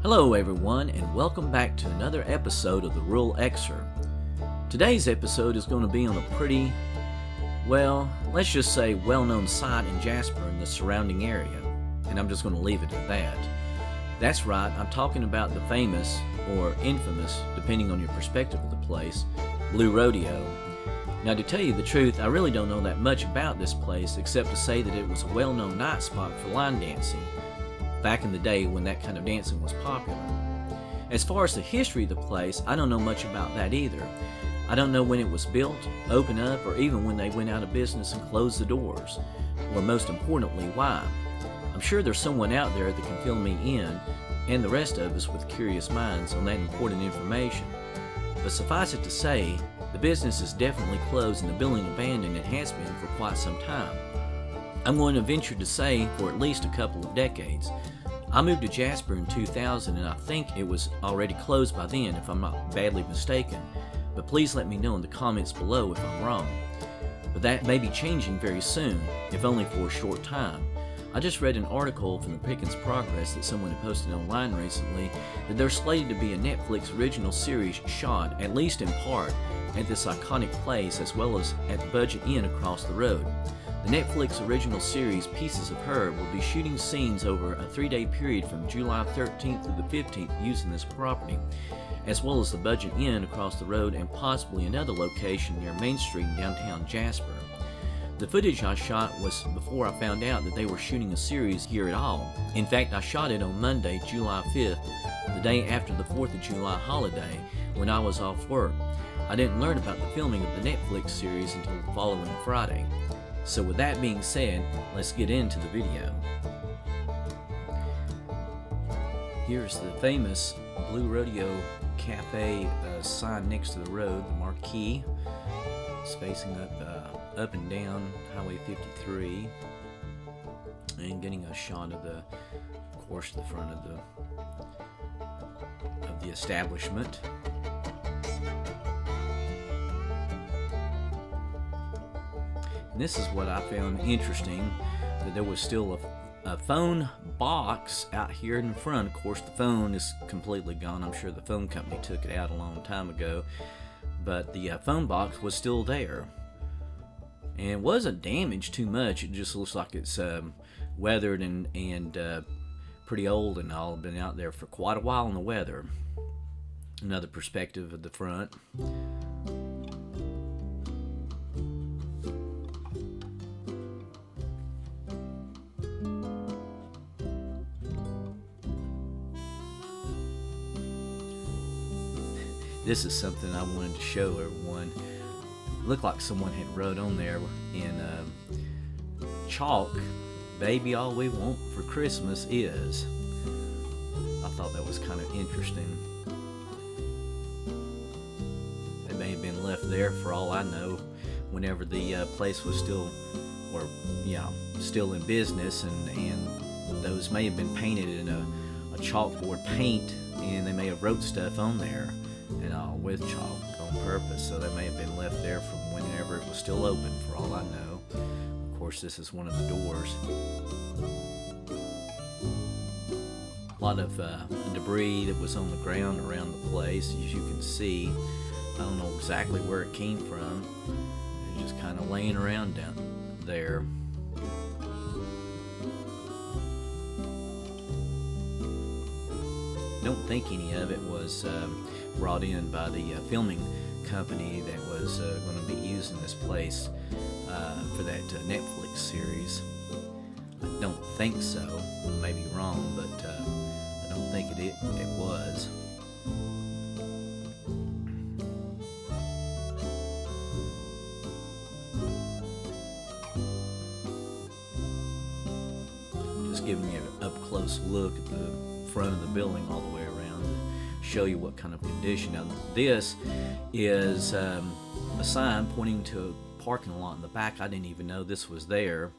Hello everyone, and welcome back to another episode of the Rural Xer. Today's episode is going to be on a pretty, let's just say well-known site in Jasper and the surrounding area, and I'm just going to leave it at that. That's right, I'm talking about the famous, or infamous, depending on your perspective of the place, Blue Rodeo. Now, to tell you the truth, I really don't know that much about this place except to say that it was a well-known night spot for line dancing, back in the day when that kind of dancing was popular. As far as the history of the place, I don't know much about that either. I don't know when it was built, opened up, or even when they went out of business and closed the doors, or most importantly, why. I'm sure there's someone out there that can fill me in, and the rest of us with curious minds, on that important information. But suffice it to say, the business is definitely closed and the building abandoned and has been for quite some time. I'm going to venture to say for at least a couple of decades. I moved to Jasper in 2000 and I think it was already closed by then if I'm not badly mistaken, but please let me know in the comments below if I'm wrong. But that may be changing very soon, if only for a short time. I just read an article from the Pickens Progress that someone had posted online recently that there's slated to be a Netflix original series shot, at least in part, at this iconic place as well as at the Budget Inn across the road. The Netflix original series Pieces of Her will be shooting scenes over a 3-day period from July 13th through the 15th using this property, as well as the Budget Inn across the road and possibly another location near Main Street in downtown Jasper. The footage I shot was before I found out that they were shooting a series here at all. In fact, I shot it on Monday, July 5th, the day after the 4th of July holiday, when I was off work. I didn't learn about the filming of the Netflix series until the following Friday. So with that being said, let's get into the video. Here's the famous Blue Rodeo Cafe sign next to the road, the marquee. It's facing up and down Highway 53, and getting a shot of the front of the establishment. And this is what I found interesting, that there was still a phone box out here in front. Of course, the phone is completely gone. I'm sure the phone company took it out a long time ago, but the phone box was still there. And it wasn't damaged too much. It just looks like it's weathered and pretty old and all. Been out there for quite a while in the weather. Another perspective of the front. This is something I wanted to show everyone. It looked like someone had wrote on there in chalk, "Baby, all we want for Christmas is." I thought that was kind of interesting. It may have been left there for all I know whenever the place was still in business, and those may have been painted in a chalkboard paint, and they may have wrote stuff on there and all with chalk on purpose, so that may have been left there from whenever it was still open for all I know. Of course, this is one of the doors. A lot of debris that was on the ground around the place, as you can see. I don't know exactly where it came from. It's just kind of laying around down there. Don't think any of it was brought in by the filming company that was going to be using this place for that Netflix series. I don't think so. I may be wrong, but I don't think it was. Just giving you an up-close look at the front of the building all the way around and show you what kind of condition. Now, this is a sign pointing to a parking lot in the back. I didn't even know this was there,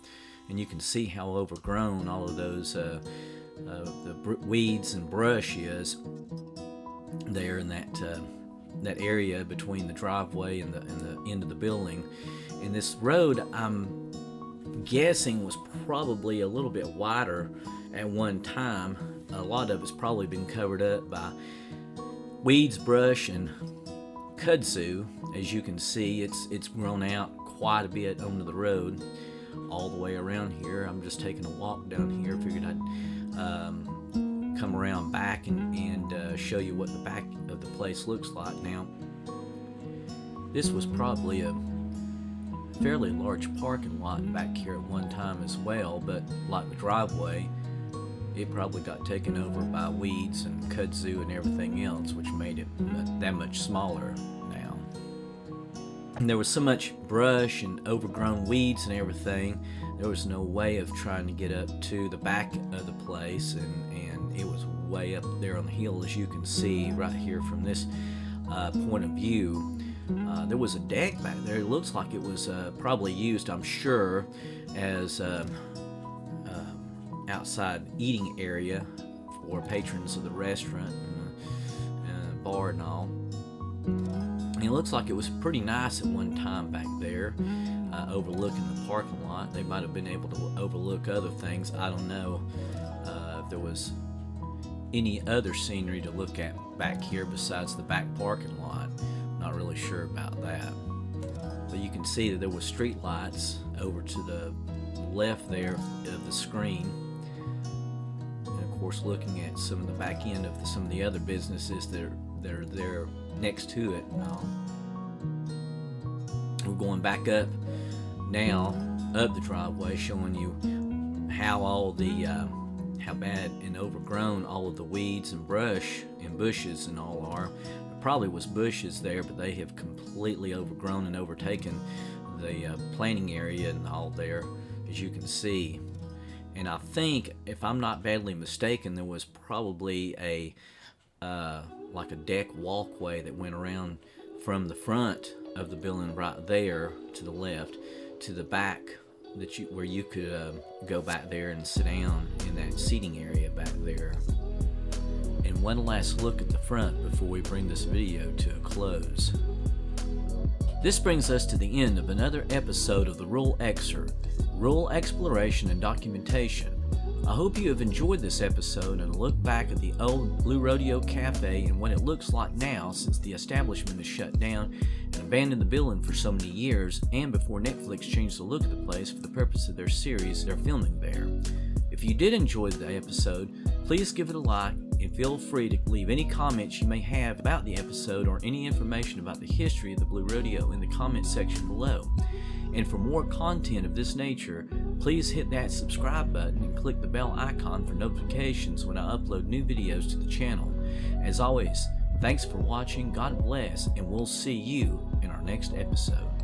and you can see how overgrown all of those the weeds and brush is there in that area between the driveway and the end of the building. And this road, I'm guessing, was probably a little bit wider at one time a lot of it's probably been covered up by weeds, brush, and kudzu. As you can see, it's grown out quite a bit onto the road all the way around here. I'm just taking a walk down here. Figured I'd come around back and show you what the back of the place looks like. Now, this was probably a fairly large parking lot back here at one time as well, but like the driveway, it probably got taken over by weeds and kudzu and everything else, which made it that much smaller now. And there was so much brush and overgrown weeds and everything, there was no way of trying to get up to the back of the place, and it was way up there on the hill, as you can see right here from this point of view. There was a deck back there. It looks like it was probably used, I'm sure, as outside eating area for patrons of the restaurant and bar and all. And it looks like it was pretty nice at one time back there, overlooking the parking lot. They might have been able to overlook other things. I don't know if there was any other scenery to look at back here besides the back parking lot. Not really sure about that. But you can see that there were street lights over to the left there of the screen. And of course, looking at some of the back end of some of the other businesses that are there next to it. We're going back up now, up the driveway, showing you how all the how bad and overgrown all of the weeds and brush and bushes and all are. Probably was bushes there, but they have completely overgrown and overtaken the planting area and all there, as you can see. And I think, if I'm not badly mistaken, there was probably a like a deck walkway that went around from the front of the building right there to the left to the back, where you could go back there and sit down in that seating area back there. And one last look at the front before we bring this video to a close. This brings us to the end of another episode of the Rural Excerpt, Rural Exploration and Documentation. I hope you have enjoyed this episode and a look back at the old Blue Rodeo Cafe and what it looks like now, since the establishment is shut down and abandoned the building for so many years, and before Netflix changed the look of the place for the purpose of their series they're filming there. If you did enjoy the episode, please give it a like and feel free to leave any comments you may have about the episode or any information about the history of the Blue Rodeo in the comment section below. And for more content of this nature, please hit that subscribe button and click the bell icon for notifications when I upload new videos to the channel. As always, thanks for watching, God bless, and we'll see you in our next episode.